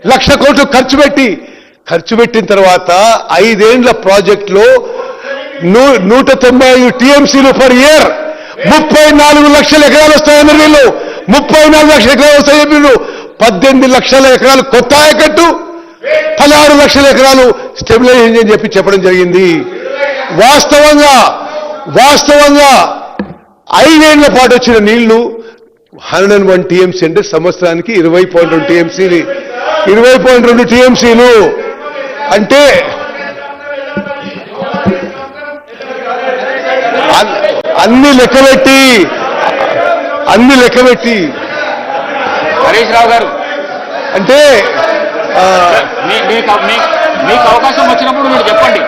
1,00,000 కోట్లు ఖర్చు పెట్టిన తర్వాత 5 ఏండ్ల ప్రాజెక్టులో 195 టీఎంసీలు పర్ ఇయర్ 34 లక్షల ఎకరాలు వస్తాయన్నారు వీళ్ళు. 34 లక్షల ఎకరాలు వస్తాయని వీళ్ళు 18 లక్షల ఎకరాలు కొత్త ఆయకట్టు, 16 లక్షల ఎకరాలు స్టెబిలైజేషన్ అని చెప్పడం జరిగింది. వాస్తవంగా 5 ఏళ్ల పాటు వచ్చిన నీళ్లు 101 టీఎంసీ అంటే సంవత్సరానికి 20.2 టీఎంసీలు 20.2 టీఎంసీలు అంటే అన్ని లెక్కబెట్టి హరీష్ రావు గారు అంటే మీకు అవకాశం వచ్చినప్పుడు మీరు చెప్పండి.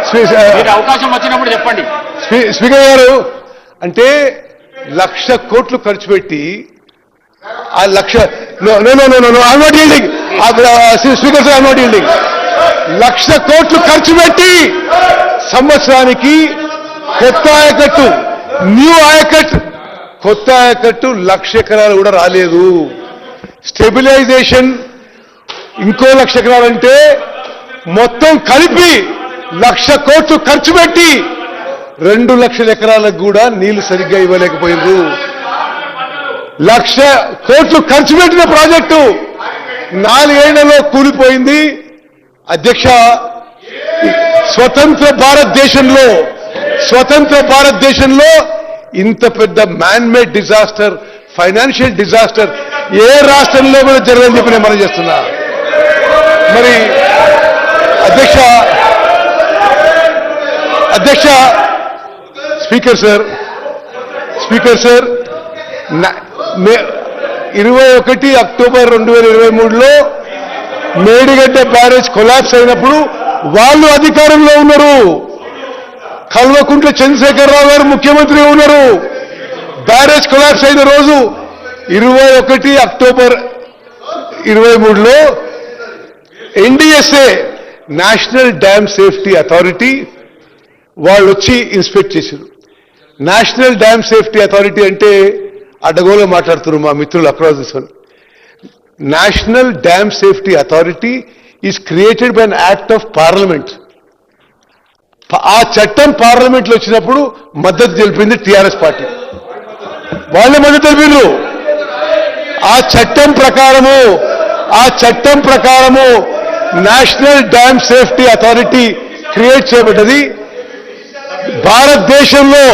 అవకాశం వచ్చినప్పుడు చెప్పండి. స్పీకర్ గారు అంటే 1,00,000 కోట్లు ఖర్చు పెట్టి ఆ 1,00,000 స్పీకర్ సార్ 1,00,000 కోట్లు ఖర్చు పెట్టి సంవత్సరానికి కొత్త ఆయకట్టు, న్యూ ఆయకట్టు, కొత్త ఆయకట్టు 1,00,000 ఎకరాలు కూడా రాలేదు. స్టెబిలైజేషన్ ఇంకో 1,00,000 ఎకరాలంటే మొత్తం కలిపి 1,00,000 కోట్లు ఖర్చు పెట్టి 2 లక్షల ఎకరాలకు కూడా నీళ్లు సరిగ్గా ఇవ్వలేకపోయింది. 1,00,000 కోట్లు ఖర్చు పెట్టిన ప్రాజెక్టు 4 ఏళ్లలో కూలిపోయింది. అధ్యక్ష, స్వతంత్ర భారతదేశంలో ఇంత పెద్ద man made disaster, financial disaster ఏ రాష్ట్రంలో కూడా జరగదని చెప్పి నేను మనం చేస్తున్నా. మరి అధ్యక్ష స్పీకర్ సార్ 21 అక్టోబర్ 2023లో మేడిగడ్డ బ్యారేజ్ కొలాప్స్ అయినప్పుడు వాళ్ళు అధికారంలో ఉన్నారు. కల్వకుంట్ల చంద్రశేఖరరావు గారు ముఖ్యమంత్రి ఉన్నారు. బ్యారేజ్ కొలాప్స్ అయిన రోజు 21 అక్టోబర్ 2023లో NDSA national dam safety authority వాళ్ళు వచ్చి ఇన్స్పెక్ట్ చేశారు. నేషనల్ డ్యామ్ సేఫ్టీ అథారిటీ అంటే అడ్డగోలు మాట్లాడుతున్నారు మా మిత్రులు across this one. National dam safety authority is created by an act of parliament. ఆ చట్టం పార్లమెంట్లో వచ్చినప్పుడు మద్దతు తెలిపింది టీఆర్ఎస్ పార్టీ, వాళ్ళే మద్దతు తెలిపారు. ఆ చట్టం ప్రకారము national dam safety authority create చేయబడ్డది. భారతదేశంలో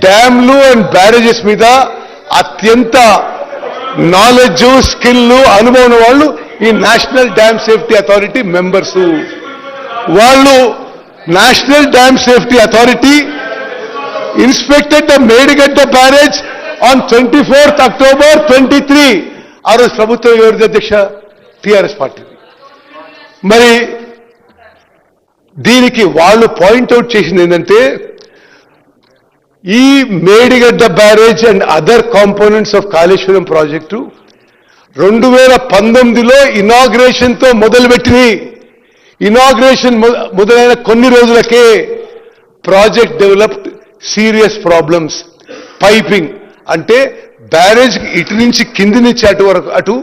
డ్యామ్లు అండ్ బ్యారేజెస్ మీద అత్యంత నాలెడ్జ్, స్కిల్, అనుభవం వాళ్ళు ఈ national dam safety authority members. వాళ్ళు national dam safety authority inspected the Medigadda barrage on 24th October 23. ఆ రోజు ప్రభుత్వం ఎవరిది అధ్యక్ష? TRS party. మరి దీనికి వాళ్ళు పాయింట్అవుట్ చేసింది ఏంటంటే ఈ Medigadda barrage and other components of Kaleshwaram project 2019లో ఇనాగ్రేషన్తో మొదలుపెట్టింది. ఇనాగ్రేషన్ మొదలైన కొన్ని రోజులకే project developed serious problems. Piping అంటే బ్యారేజ్ ఇటు నుంచి కింది నుంచి అటు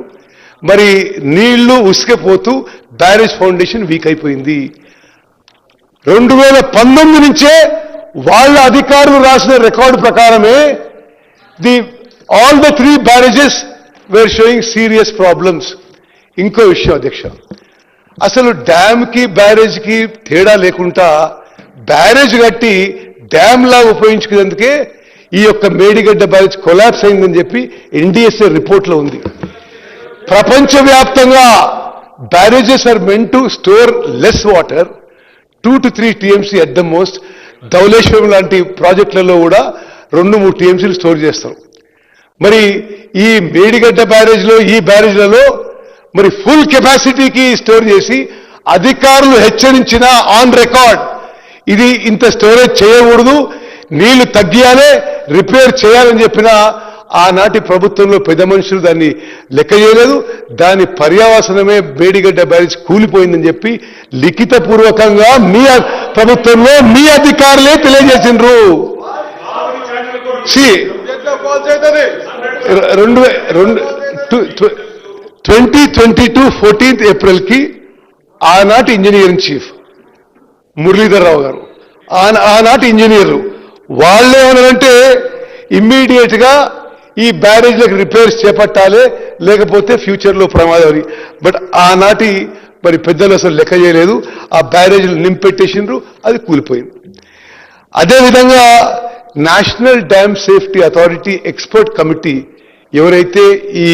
మరి నీళ్లు ఉసికిపోతూ బ్యారేజ్ ఫౌండేషన్ వీక్ అయిపోయింది. 2019 నుంచే వాళ్ళ అధికారులు రాసిన రికార్డు ప్రకారమే all the 3 barrages were showing serious problems. ఇంకో విషయం అధ్యక్ష, అసలు డ్యామ్కి బ్యారేజ్కి తేడా లేకుండా బ్యారేజ్ కట్టి డ్యామ్ లాగా ఉపయోగించుకునేందుకే ఈ యొక్క మేడిగడ్డ బ్యారేజ్ కొలాప్స్ అయిందని చెప్పి ఎన్డీఎస్ఏ రిపోర్ట్లో ఉంది. ప్రపంచవ్యాప్తంగా barrages are meant to store less water, 2 to 3 TMC at the most. Dowleswaram లాంటి ప్రాజెక్టులలో కూడా 2-3 టీఎంసీలు స్టోర్ చేస్తాం. మరి ఈ మేడిగడ్డ బ్యారేజ్లో ఈ బ్యారేజ్లలో మరి ఫుల్ కెపాసిటీకి స్టోర్ చేసి అధికారులు హెచ్చరించిన ఆన్ రికార్డ్ ఇది ఇంత స్టోరేజ్ చేయకూడదు, నీళ్లు తగ్గియాలే, రిపేర్ చేయాలని చెప్పిన ఆనాటి ప్రభుత్వంలో పెద్ద మనుషులు దాన్ని లెక్క చేయలేదు. దాని పర్యావసనమే మేడిగడ్డ బ్యారేజ్ కూలిపోయిందని చెప్పి లిఖితపూర్వకంగా మీ ప్రభుత్వంలో మీ అధికారులే తెలియజేసిండ్రు. 2022 2022 14th ఏప్రిల్కి ఆనాటి ఇంజనీరింగ్ చీఫ్ మురళీధర్ రావు గారు ఆనాటి ఇంజనీర్లు వాళ్ళేమన్నారంటే ఇమ్మీడియట్ గా ఈ బ్యారేజ్లకు రిపేర్స్ చేపట్టాలి, లేకపోతే ఫ్యూచర్లో ప్రమాదం. బట్ ఆనాటి మరి పెద్దలు అసలు లెక్క చేయలేదు, ఆ బ్యారేజ్లు నింపెట్టేసిండ్రు, అది కూలిపోయింది. అదేవిధంగా national dam safety authority expert committee ఎవరైతే ఈ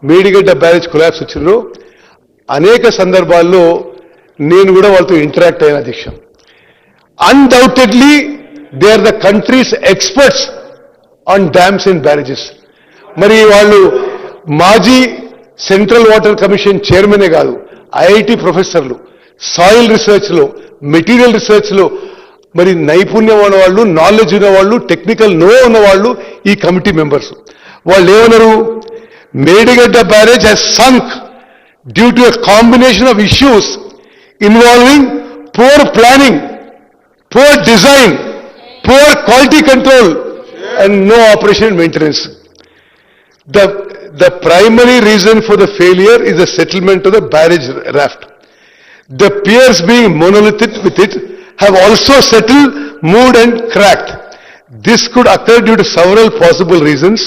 మేడిగడ్డ బ్యారేజ్ కొలాప్స్ వచ్చిందో అనేక సందర్భాల్లో నేను కూడా వాళ్ళతో ఇంటరాక్ట్ అయిన అధ్యక్ష. Undoubtedly they are the countries experts on dams and barrages. మరి వాళ్ళు మాజీ సెంట్రల్ వాటర్ కమిషన్ చైర్మనే కాదు, ఐఐటి ప్రొఫెసర్లు, సాయిల్ రీసెర్చ్లో, మెటీరియల్ రీసెర్చ్లో మరి నైపుణ్యం ఉన్నవాళ్ళు, నాలెడ్జ్ ఉన్నవాళ్ళు, టెక్నికల్ నో ఉన్నవాళ్ళు ఈ కమిటీ మెంబర్స్. వాళ్ళు ఏమన్నారు, Medigadda barrage has sunk due to a combination of issues involving poor planning, poor design, poor quality control and no operation and maintenance. The primary reason for the failure is the settlement of the barrage raft. The piers being monolithic with it have also settled, moved and cracked. This could occur due to several possible reasons.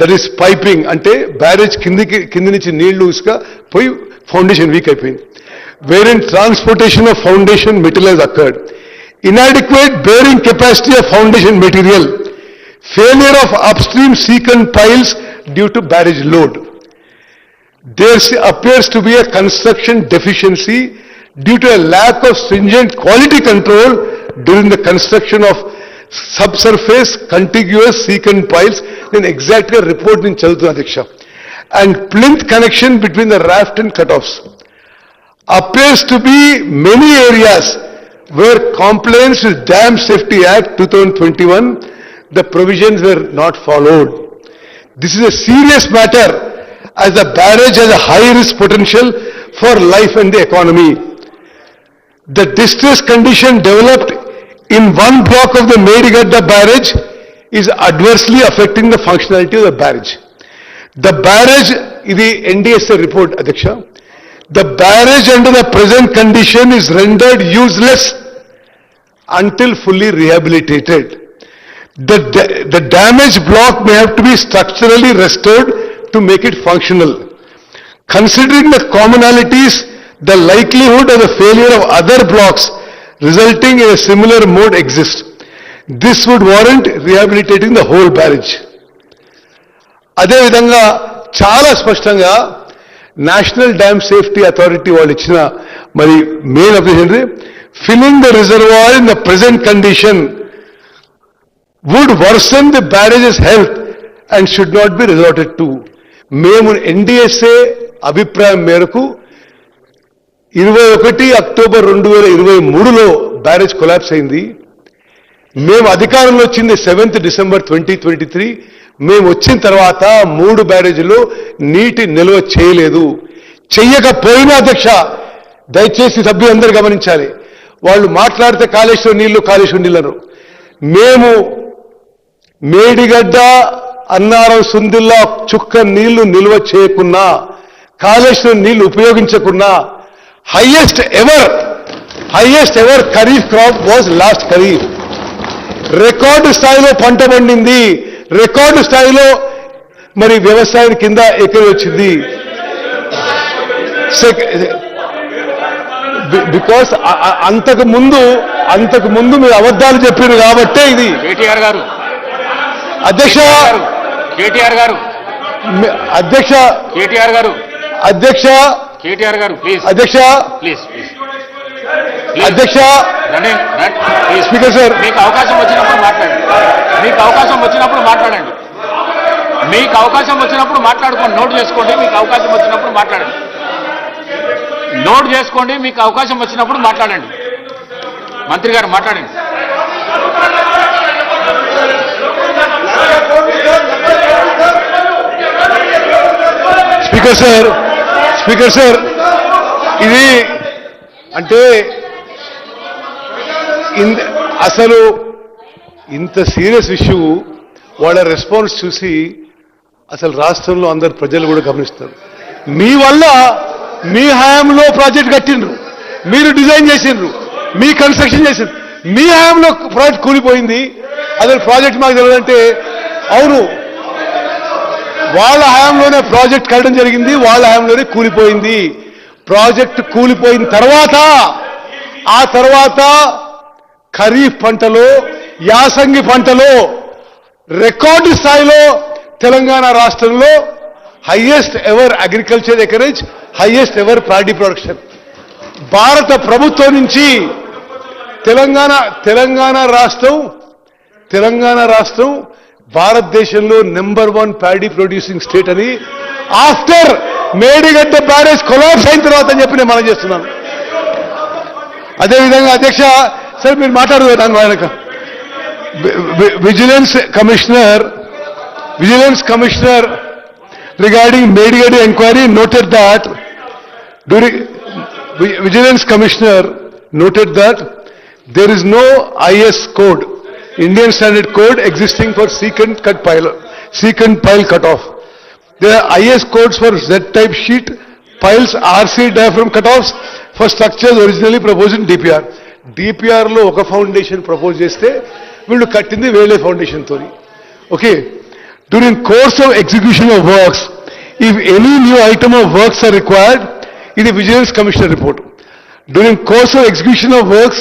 That is piping, ante barrage kindi nunchi neellu iska poi foundation weak అయిపోయింది. Wherein transportation of foundation material has occurred. Inadequate bearing capacity of foundation material. Failure of upstream secant piles due to barrage load. There appears to be a construction deficiency due to a lack of stringent quality control during the construction of subsurface contiguous secant piles. Then exactly a report in Chalutuna Diksha. And plinth connection between the raft and cutoffs. Appears to be many areas where compliance with Dam Safety Act 2021 the provisions were not followed. This is a serious matter as the barrage has a high risk potential for life and the economy. The distress condition developed in one block of the Medigadda barrage is adversely affecting the functionality of the barrage. The barrage, the NDSA report, Adhyaksha, the barrage under the present condition is rendered useless until fully rehabilitated. The damaged block may have to be structurally restored to make it functional. Considering the commonalities, the likelihood of the failure of other blocks resulting in a similar mode exists. This would warrant rehabilitating the whole barrage. అదేవిధంగా చాలా స్పష్టంగా national dam safety authority వాళ్ళు ఇచ్చిన మరి main observation, filling the reservoir in the present condition would worsen the barrage's health and should not be resorted to. మేము NDSA అభిప్రాయం మేరకు 21 October 2023లో barrage collapse అయింది. మేము అధికారంలో వచ్చింది 7th డిసెంబర్ 2023. మేము వచ్చిన తర్వాత 3 బ్యారేజీలో నీటి నిల్వ చేయలేదు. చెయ్యకపోయినా అధ్యక్ష, దయచేసి సభ్యులందరూ గమనించాలి, వాళ్ళు మాట్లాడితే కాళేశ్వరం నీళ్లు మేము మేడిగడ్డ, అన్నారం, సుందిల్లా చుక్క నీళ్లు నిల్వ చేయకున్నా, కాళేశ్వరం నీళ్లు ఉపయోగించకున్నా, highest ever kharif crop was last kharif. Record స్థాయిలో పంట పండింది, రికార్డు స్థాయిలో మరి వ్యవసాయం కింద ఎకరం వచ్చింది. బికాస్ అంతకు ముందు మీరు అబద్ధాలు చెప్పారు కాబట్టే ఇది. కేటీఆర్ గారు, అధ్యక్ష కేటీఆర్ గారు, అధ్యక్ష కేటీఆర్ గారు, అధ్యక్ష కేటీఆర్ గారు, ప్లీజ్ అధ్యక్ష, ప్లీజ్ అధ్యక్ష, ప్లీజ్ స్పీకర్ సార్, మీకు అవకాశం వచ్చినప్పుడు మాట్లాడండి. మీకు అవకాశం వచ్చినప్పుడు మాట్లాడండి. మీకు అవకాశం వచ్చినప్పుడు మాట్లాడుకోండి. నోట్ చేసుకోండి. మీకు అవకాశం వచ్చినప్పుడు మాట్లాడండి. నోట్ చేసుకోండి. మీకు అవకాశం వచ్చినప్పుడు మాట్లాడండి. మంత్రి గారు మాట్లాడండి. స్పీకర్ సార్, ఇది అంటే అసలు ఇంత సీరియస్ ఇష్యూ వాళ్ళ రెస్పాన్స్ చూసి అసలు రాష్ట్రంలో అందరు ప్రజలు కూడా గమనిస్తారు. మీ వల్ల మీ హయాంలో ప్రాజెక్ట్ కట్టిండ్రు, మీరు డిజైన్ చేసిండ్రు, మీ కన్స్ట్రక్షన్ చేసిండ్రు, మీ హయాంలో ప్రాజెక్ట్ కూలిపోయింది. అదే ప్రాజెక్ట్ మాకు తెలియదంటే అవును, వాళ్ళ హయాంలోనే ప్రాజెక్ట్ కట్టడం జరిగింది, వాళ్ళ హయాంలోనే కూలిపోయింది. ప్రాజెక్ట్ కూలిపోయిన తర్వాత ఆ తర్వాత ఖరీఫ్ పంటలో, యాసంగి పంటలో రికార్డు స్థాయిలో తెలంగాణ రాష్ట్రంలో highest ever agriculture acreage, highest ever paddy production. భారత ప్రభుత్వం నుంచి తెలంగాణ రాష్ట్రం భారతదేశంలో #1 ప్యాడీ ప్రొడ్యూసింగ్ స్టేట్ అని ఆఫ్టర్ మేడిగడ్డ బ్యారేజ్ కొలాప్స్ అయిన తర్వాత అని చెప్పి నేను మనం చేస్తున్నాను. అదేవిధంగా అధ్యక్ష సార్ మీరు మాట్లాడదు దాని వెనక vigilance commissioner regarding Medigadi inquiry noted that Vigilance Commissioner noted that there is no IS code, Indian Standard Code existing for secant pile cutoff. There are IS codes for Z-type sheet piles, RC diaphragm cutoffs for structures originally proposed in DPR. DPR లో ఒక foundation propose చేస్తే వీళ్ళు కట్టింది వేరే foundation తోని. Okay, during course of execution of works, if any new item of works are required, it is Vigilance Commissioner report. During course of execution of works,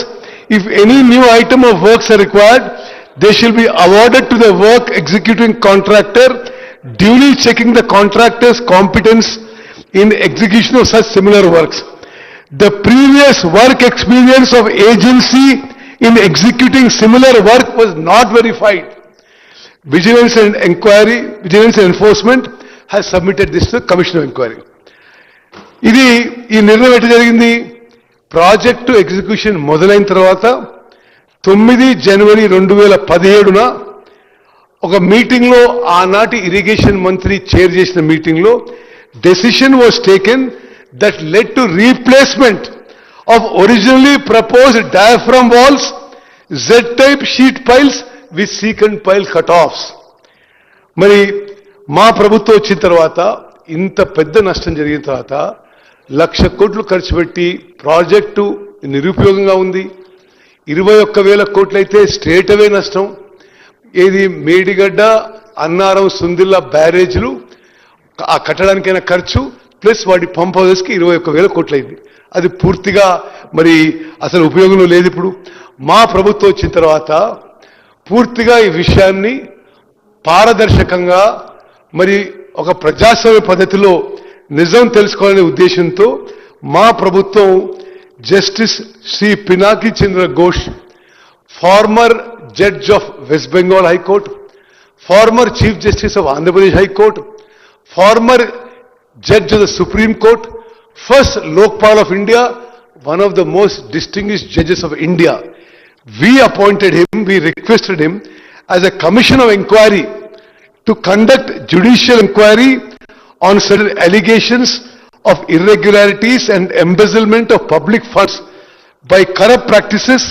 if any new item of works are required, they shall be awarded to the work executing contractor, duly checking the contractor's competence in execution of such similar works. The previous work experience of agency in executing similar work was not verified. Vigilance and Enforcement has submitted this to the Commission of Inquiry. ఈ నిర్ణయం ఎట్లా జరిగింది? Project execution మొదలైన తర్వాత 9 జనవరి 2017న ఒక మీటింగ్లో, ఆనాటి irrigation మంత్రి చైర్ చేసిన మీటింగ్లో decision was taken that led to replacement of originally proposed diaphragm walls, Z-type sheet piles with secant pile cut offs. మరి మా ప్రభుత్వం వచ్చిన తర్వాత ఇంత పెద్ద నష్టం జరిగిన తర్వాత 1,00,000 కోట్లు ఖర్చు పెట్టి ప్రాజెక్టు నిరుపయోగంగా ఉంది. 21,000 కోట్లు అయితే స్ట్రేట్ అవే నష్టం. ఏది మేడిగడ్డ, అన్నారం, సుందిల్ల బ్యారేజ్లు ఆ కట్టడానికైనా ఖర్చు ప్లస్ వాటి పంప్ హౌసెస్కి 21,000 కోట్లు అయింది. అది పూర్తిగా మరి అసలు ఉపయోగంలో లేదు. ఇప్పుడు మా ప్రభుత్వం వచ్చిన తర్వాత పూర్తిగా ఈ విషయాన్ని పారదర్శకంగా మరి ఒక ప్రజాస్వామ్య పద్ధతిలో నిజం తెలుసుకోవాలనే ఉద్దేశంతో మా ప్రభుత్వం justice Shri Pinaki Chandra Ghosh, former judge of West Bengal high court, former chief justice of Andhra Pradesh high court, former judge of the supreme court, first Lokpal of India, one of the most distinguished judges of India. We appointed him, we requested him as a commission of inquiry to conduct judicial inquiry on certain allegations of irregularities and embezzlement of public funds by corrupt practices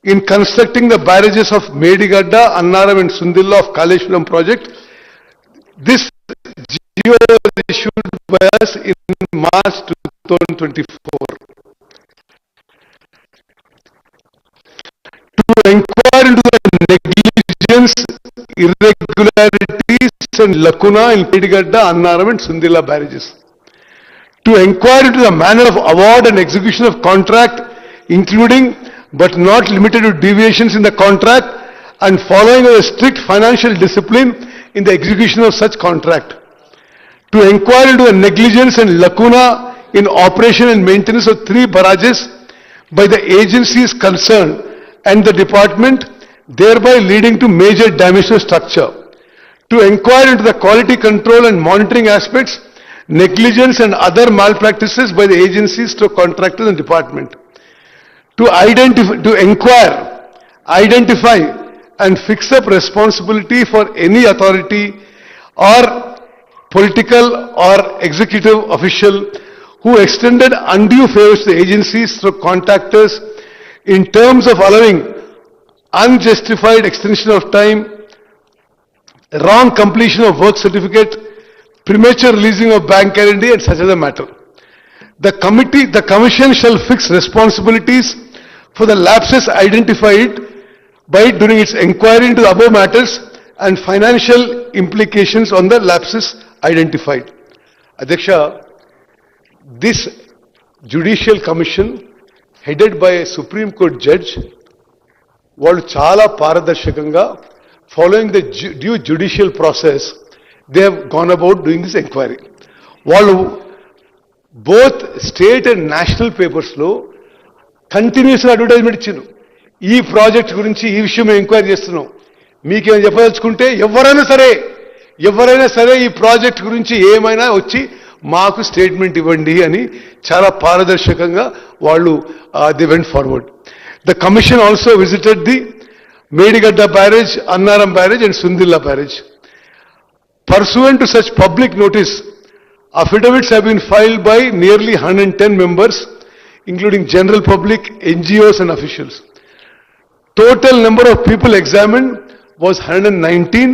in constructing the barrages of Medigadda, Annaram and Sundilla of Kaleshwaram project. This GO was issued by us in March 2024. To inquire into the negligence, irregularities and lacuna in Medigadda, Annaram and Sundilla barrages. To inquire into the manner of award and execution of contract, including but not limited to deviations in the contract and following of a strict financial discipline in the execution of such contract. To inquire into the negligence and lacuna in operation and maintenance of 3 barrages by the agencies concerned and the department, thereby leading to major damage to structure. To inquire into the quality control and monitoring aspects, negligence and other malpractices by the agencies to contractors and department. To inquire, identify and fix up responsibility for any authority or political or executive official who extended undue favors to the agencies through contractors in terms of allowing unjustified extension of time, wrong completion of work certificate, premature releasing of bank guarantee and such other matter. The commission shall fix responsibilities for the lapses identified by it during its inquiry into the above matters and financial implications on the lapses identified. Adhyaksha, this judicial commission headed by a Supreme Court judge, వాళ్ళు చాలా పారదర్శకంగా following the due judicial process, they have gone about doing this inquiry. వాళ్ళు both state and national papers లో కంటిన్యూస్గా advertisement ఇచ్చిండ్రు. ఈ project గురించి ఈ విషయం మేము ఎంక్వైరీ చేస్తున్నాం, మీకేమైనా చెప్పదలుచుకుంటే ఎవరైనా సరే ఈ ప్రాజెక్ట్ గురించి ఏమైనా వచ్చి మాకు స్టేట్మెంట్ ఇవ్వండి అని చాలా పారదర్శకంగా వాళ్ళు the went forward. The commission also visited the Medigadda barrage, Annaram barrage and Sundilla barrage. Pursuant to such public notice, affidavits have been filed by nearly 110 members, including general public, NGOs and officials. Total number of people examined was 119.